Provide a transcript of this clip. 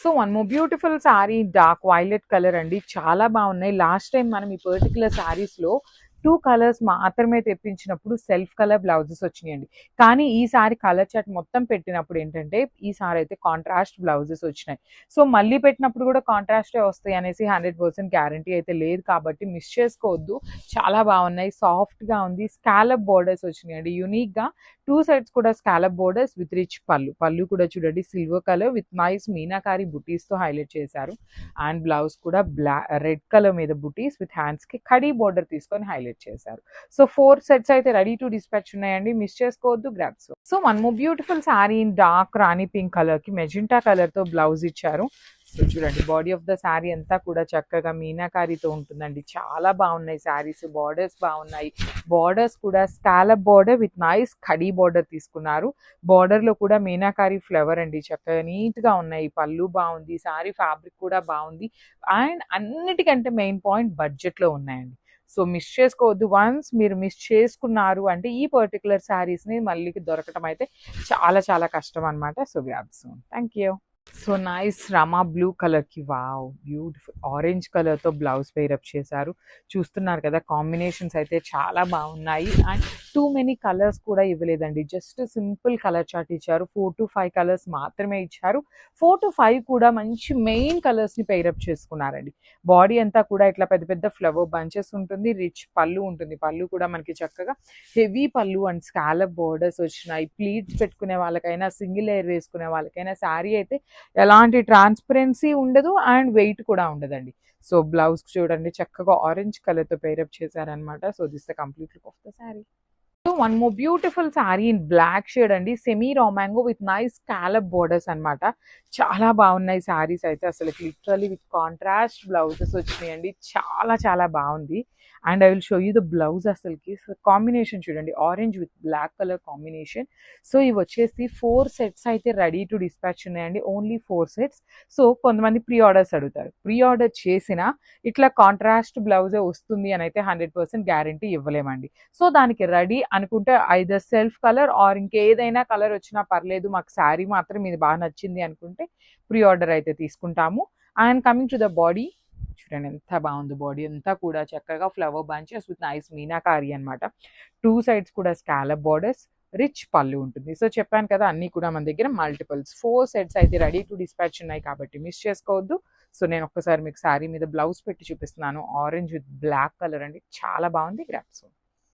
So one more beautiful sorry dark violet colour అండి, చాలా బాగున్నాయి. లాస్ట్ టైం మనం ఈ పర్టికులర్ సారీస్ లో 2 కలర్స్ మాత్రమే తెప్పించినప్పుడు సెల్ఫ్ కలర్ బ్లౌజెస్ వచ్చినాయండి. కానీ ఈసారి కలర్ చార్ట్ మొత్తం పెట్టినప్పుడు ఏంటంటే ఈసారి అయితే కాంట్రాస్ట్ బ్లౌజెస్ వచ్చినాయి. సో మళ్ళీ పెట్టినప్పుడు కూడా కాంట్రాస్టే వస్తాయి అనేసి 100% గ్యారంటీ అయితే లేదు, కాబట్టి మిస్ చేసుకోవద్దు. చాలా బాగున్నాయి, సాఫ్ట్ గా ఉంది. స్కాలప్ బోర్డర్స్ వచ్చినాయండి యూనిక్ గా. 2 సైడ్స్ కూడా స్కాలప్ బోర్డర్స్ విత్ రిచ్ పళ్ళు కూడా చూడండి silver colour with nice meenakari బుటీస్ తో హైలైట్ చేశారు. అండ్ బ్లౌజ్ కూడా రెడ్ కలర్ మీద బుటీస్ విత్ హ్యాండ్స్ కి కడీ బోర్డర్ తీసుకొని హైలైట్ చేశారు. సో 4 సెట్స్ అయితే రెడీ టు డిస్పాచ్ ఉన్నాయండి, మిస్ చేసుకోవద్దు, grabs. So one more beautiful sorry in dark Rani pink colour కి మెజెంటా కలర్ తో బ్లౌజ్ ఇచ్చారు. సో చూడండి బాడీ ఆఫ్ ద శారీ అంతా కూడా చక్కగా మీనాకారితో ఉంటుందండి. చాలా బాగున్నాయి శారీస్, బార్డర్స్ బాగున్నాయి. బార్డర్స్ కూడా scallop border with nice khadi border తీసుకున్నారు. బార్డర్ లో కూడా మీనాకారి ఫ్లవర్ అండి, చక్కగా నీట్ గా ఉన్నాయి. పళ్ళు బాగుంది, శారీ ఫ్యాబ్రిక్ కూడా బాగుంది. అండ్ అన్నిటికంటే మెయిన్ పాయింట్ బడ్జెట్ లో ఉన్నాయండి. సో మిస్ చేసుకోవద్దు. వన్స్ మీరు మిస్ చేసుకున్నారు అంటే ఈ పర్టికులర్ శారీస్ ని మళ్ళీ దొరకటం అయితే చాలా చాలా కష్టం అనమాట. So grab soon. Thank you. So nice Rama blue colour కి వావ్ బ్యూటిఫుల్ ఆరెంజ్ కలర్ తో బ్లౌజ్ పేరప్ చేశారు. చూస్తున్నారు కదా, కాంబినేషన్స్ అయితే చాలా బాగున్నాయి. అండ్ టూ మెనీ కలర్స్ కూడా ఇవ్వలేదండి, జస్ట్ సింపుల్ కలర్ చార్ట్ ఇచ్చారు. 4 to 5 కలర్స్ మాత్రమే ఇచ్చారు. 4 to 5 కూడా మంచి మెయిన్ కలర్స్ ని పేరప్ చేసుకున్నారండి. బాడీ అంతా కూడా ఇట్లా పెద్ద పెద్ద ఫ్లవర్ బంచెస్ ఉంటుంది, రిచ్ పళ్ళు ఉంటుంది. పళ్ళు కూడా మనకి చక్కగా హెవీ పళ్ళు అండ్ స్కాలప్ బోర్డర్స్ వచ్చినాయి. ప్లీట్స్ పెట్టుకునే వాళ్ళకైనా, సింగిల్ లేయర్ వేసుకునే వాళ్ళకైనా శారీ అయితే ఎలాంటి ట్రాన్స్పరెన్సీ ఉండదు అండ్ వెయిట్ కూడా ఉండదండి. సో బ్లౌజ్ చూడండి చక్కగా ఆరెంజ్ కలర్ తో పేరప్ చేశారనమాట. So this the complete look of the sari. So one more beautiful sari in black shade అండి, semi raw mango with nice scallop borders అనమాట. చాలా బాగున్నాయి శారీస్ అయితే, అసలు లిటరలీ విత్ కాంట్రాస్ట్ బ్లౌజెస్ వచ్చినాయండి. చాలా చాలా బాగుంది. And I will show you the blouse. అసలుకి కాంబినేషన్ చూడండి, orange with black colour combination. So ఇవి వచ్చేసి 4 సెట్స్ అయితే రెడీ టు డిస్పాచ్ ఉన్నాయండి, ఓన్లీ 4 సెట్స్. సో కొంతమంది ప్రీ ఆర్డర్స్ అడుగుతారు, ప్రీ ఆర్డర్ చేసిన ఇట్లా కాంట్రాస్ట్ బ్లౌజే వస్తుంది అని అయితే 100% గ్యారంటీ ఇవ్వలేమండి. సో దానికి రెడీ అనుకుంటే ఐదర్ సెల్ఫ్ కలర్ ఆర్ ఇంకేదైనా కలర్ వచ్చినా పర్లేదు, మాకు శారీ మాత్రం ఇది బాగా నచ్చింది అనుకుంటే ప్రీ ఆర్డర్ అయితే తీసుకుంటాము. And coming to the body, చూడండి ఎంత బాగుంది. బాడీ అంతా కూడా చక్కగా flower bunches with nice meenakari అనమాట. 2 సైడ్స్ కూడా స్కాలప్ బార్డర్స్, రిచ్ పళ్ళు ఉంటుంది. సో చెప్పాను కదా, అన్ని కూడా మన దగ్గర మల్టిపుల్స్ 4 సెట్స్ అయితే రెడీ టు డిస్పాచ్ ఉన్నాయి, కాబట్టి మిస్ చేసుకోవద్దు. సో నేను ఒక్కసారి మీకు శారీ మీద బ్లౌజ్ పెట్టి చూపిస్తున్నాను. ఆరెంజ్ విత్ బ్లాక్ కలర్ అండి, చాలా బాగుంది. గ్రాప్స్.